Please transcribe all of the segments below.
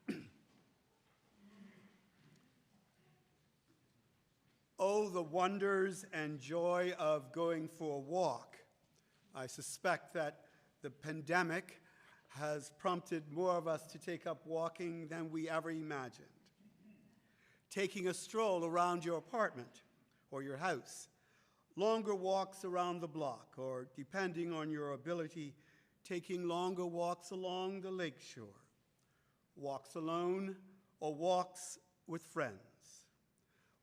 seated. Oh, the wonders and joy of going for a walk. I suspect that the pandemic has prompted more of us to take up walking than we ever imagined. Taking a stroll around your apartment or your house, longer walks around the block, or depending on your ability, taking longer walks along the lakeshore, walks alone or walks with friends.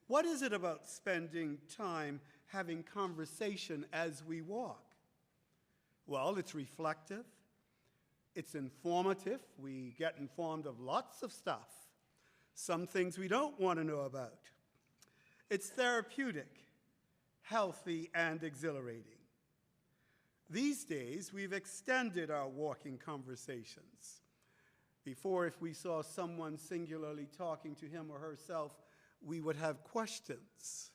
What is it about spending time having conversation as we walk? Well, it's reflective, it's informative, we get informed of lots of stuff, some things we don't want to know about. It's therapeutic, healthy, and exhilarating. These days, we've extended our walking conversations. Before, if we saw someone singularly talking to him or herself, we would have questions.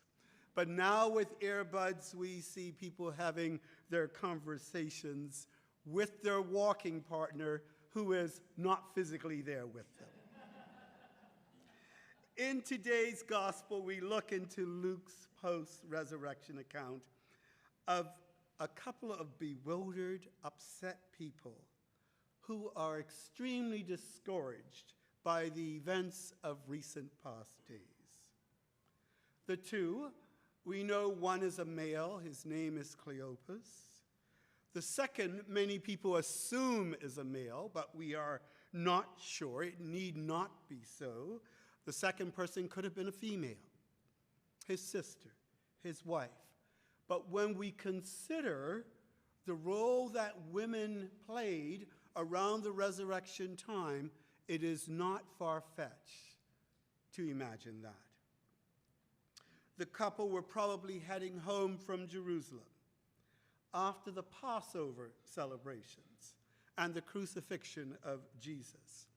But now with earbuds, we see people having their conversations with their walking partner who is not physically there with them. In today's gospel, we look into Luke's post-resurrection account of a couple of bewildered, upset people who are extremely discouraged by the events of recent past days. The two, we know one is a male, his name is Cleopas. The second, many people assume is a male, but we are not sure. It need not be so. The second person could have been a female, his sister, his wife. But when we consider the role that women played around the resurrection time, it is not far-fetched to imagine that. The couple were probably heading home from Jerusalem after the Passover celebrations and the crucifixion of Jesus.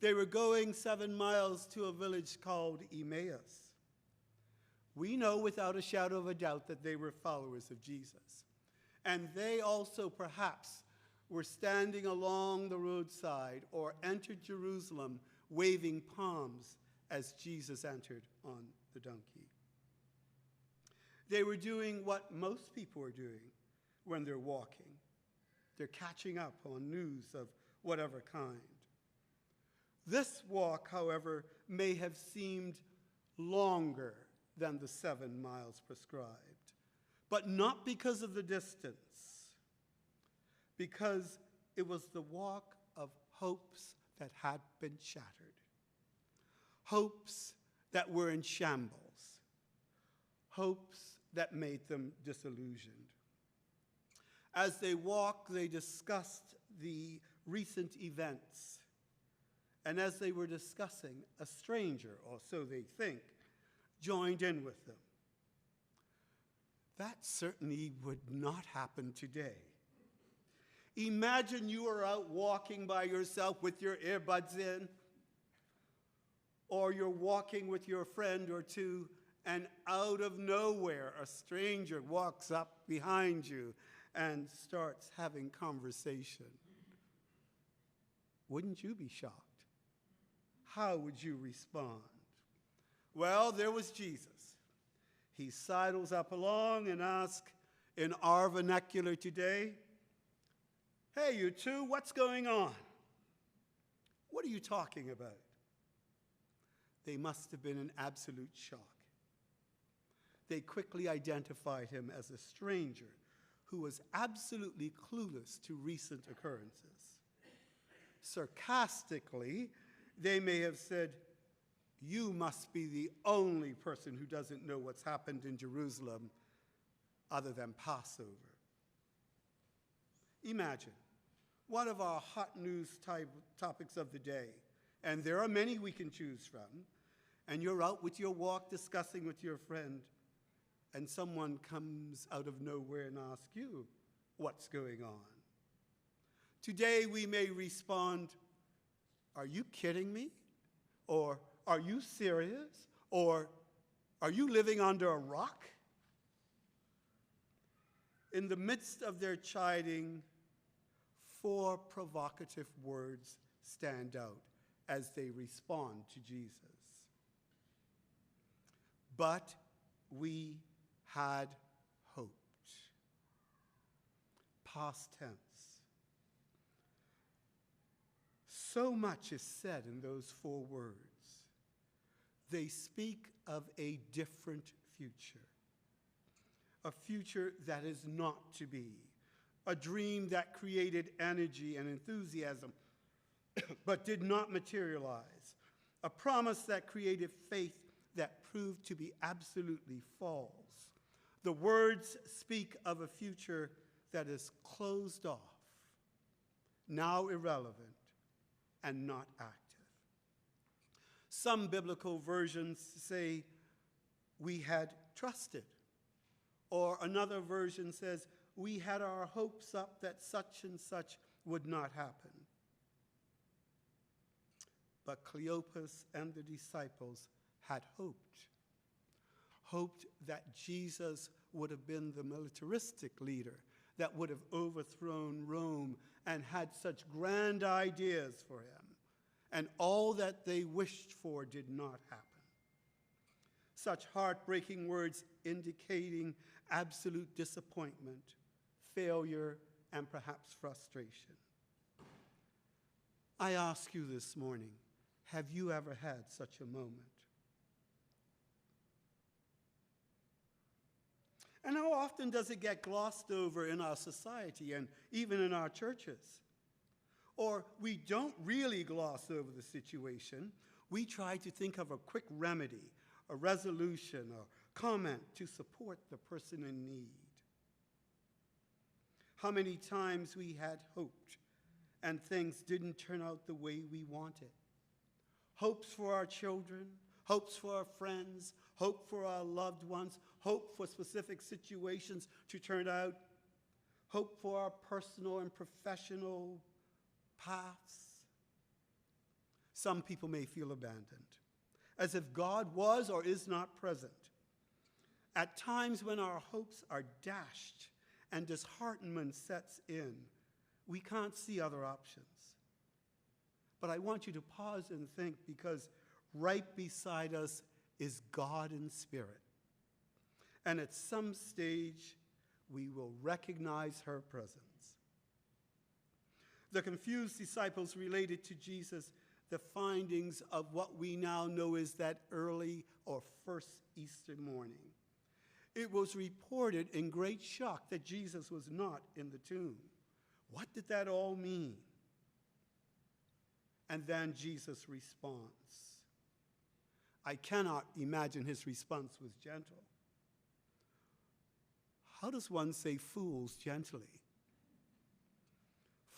They were going 7 miles to a village called Emmaus. We know without a shadow of a doubt that they were followers of Jesus. And they also perhaps were standing along the roadside or entered Jerusalem waving palms as Jesus entered on the donkey. They were doing what most people are doing when they're walking. They're catching up on news of whatever kind. This walk, however, may have seemed longer than the 7 miles prescribed, but not because of the distance, because it was the walk of hopes that had been shattered, hopes that were in shambles, hopes that made them disillusioned. As they walked, they discussed the recent events. And as they were discussing, a stranger, or so they think, joined in with them. That certainly would not happen today. Imagine you are out walking by yourself with your earbuds in, or you're walking with your friend or two, and out of nowhere, a stranger walks up behind you and starts having conversation. Wouldn't you be shocked? How would you respond? Well, there was Jesus. He sidles up along and asks, in our vernacular today, "Hey, you two, what's going on? What are you talking about?" They must have been in absolute shock. They quickly identified him as a stranger who was absolutely clueless to recent occurrences. Sarcastically, they may have said, "You must be the only person who doesn't know what's happened in Jerusalem other than Passover." Imagine one of our hot news topics of the day, and there are many we can choose from, and you're out with your walk discussing with your friend, and someone comes out of nowhere and asks you what's going on. Today we may respond, "Are you kidding me?" Or, "Are you serious?" Or, "Are you living under a rock?" In the midst of their chiding, 4 provocative words stand out as they respond to Jesus. But we had hoped. Past tense. So much is said in those 4 words. They speak of a different future. A future that is not to be. A dream that created energy and enthusiasm, but did not materialize. A promise that created faith that proved to be absolutely false. The words speak of a future that is closed off, now irrelevant, and not active. Some biblical versions say we had trusted, or another version says we had our hopes up that such and such would not happen. But Cleopas and the disciples had hoped that Jesus would have been the militaristic leader that would have overthrown Rome and had such grand ideas for him. And all that they wished for did not happen. Such heartbreaking words indicating absolute disappointment, failure, and perhaps frustration. I ask you this morning, have you ever had such a moment? And how often does it get glossed over in our society and even in our churches? Or we don't really gloss over the situation. We try to think of a quick remedy, a resolution, or comment to support the person in need. How many times we had hoped and things didn't turn out the way we wanted. Hopes for our children, hopes for our friends, hope for our loved ones, hope for specific situations to turn out, hope for our personal and professional paths. Some people may feel abandoned, as if God was or is not present. At times when our hopes are dashed and disheartenment sets in, we can't see other options. But I want you to pause and think, because right beside us is God in spirit. And at some stage, we will recognize her presence. The confused disciples related to Jesus the findings of what we now know as that early or first Easter morning. It was reported in great shock that Jesus was not in the tomb. What did that all mean? And then Jesus' response. I cannot imagine his response was gentle. How does one say fools gently?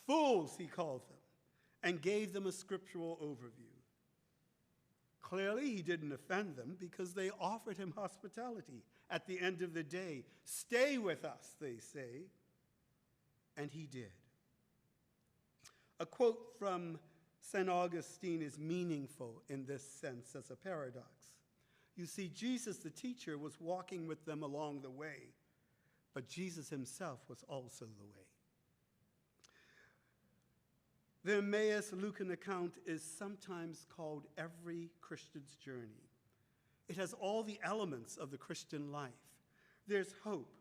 Fools, he called them, and gave them a scriptural overview. Clearly, he didn't offend them because they offered him hospitality at the end of the day. Stay with us, they say, and he did. A quote from St. Augustine is meaningful in this sense as a paradox. You see, Jesus, the teacher, was walking with them along the way, but Jesus himself was also the way. The Emmaus Lucan account is sometimes called every Christian's journey. It has all the elements of the Christian life. There's hope,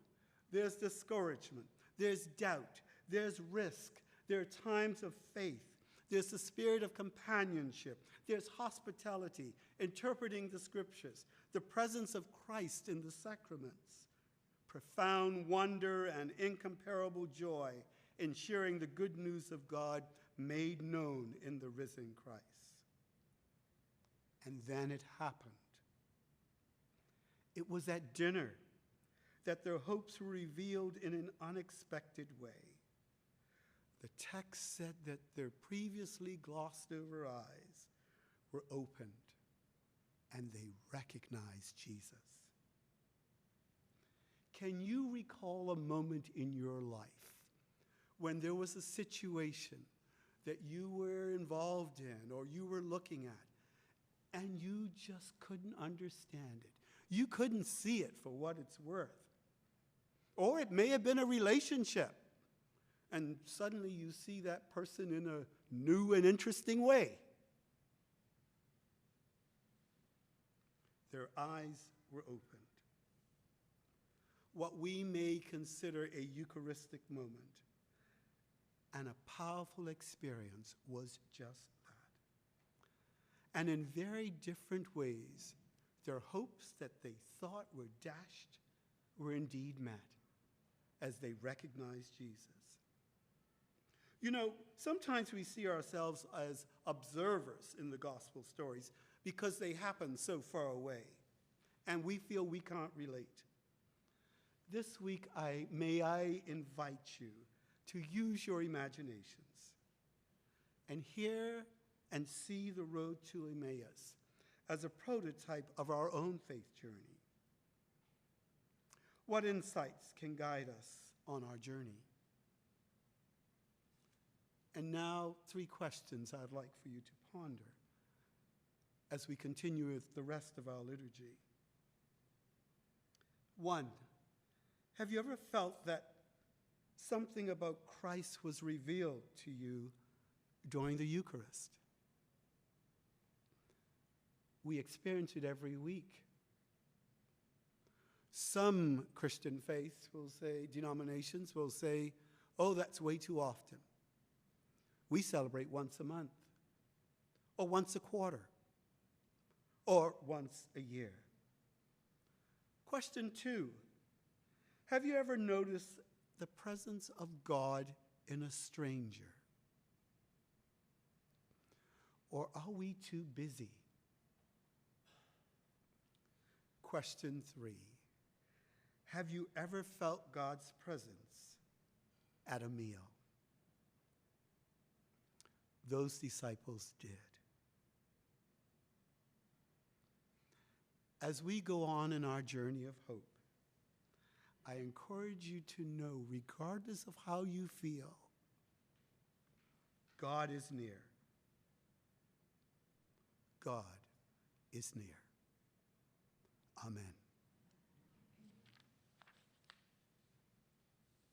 there's discouragement, there's doubt, there's risk, there are times of faith, there's the spirit of companionship, there's hospitality, interpreting the scriptures, the presence of Christ in the sacraments, profound wonder and incomparable joy in sharing the good news of God made known in the risen Christ. And then it happened. It was at dinner that their hopes were revealed in an unexpected way. The text said that their previously glossed over eyes were opened and they recognized Jesus. Can you recall a moment in your life when there was a situation that you were involved in or you were looking at and you just couldn't understand it? You couldn't see it for what it's worth. Or it may have been a relationship, and suddenly you see that person in a new and interesting way. Their eyes were opened. What we may consider a Eucharistic moment and a powerful experience was just that. And in very different ways, their hopes that they thought were dashed were indeed met as they recognized Jesus. You know, sometimes we see ourselves as observers in the gospel stories because they happen so far away, and we feel we can't relate. This week, may I invite you to use your imaginations and hear and see the road to Emmaus as a prototype of our own faith journey. What insights can guide us on our journey? And now, 3 questions I'd like for you to ponder as we continue with the rest of our liturgy. 1, have you ever felt that something about Christ was revealed to you during the Eucharist? We experience it every week. Some Christian faiths will say, denominations will say, oh, that's way too often. We celebrate once a month, or once a quarter, or once a year. Question 2, have you ever noticed the presence of God in a stranger? Or are we too busy? Question 3, have you ever felt God's presence at a meal? Those disciples did. As we go on in our journey of hope, I encourage you to know, regardless of how you feel, God is near. God is near. Amen.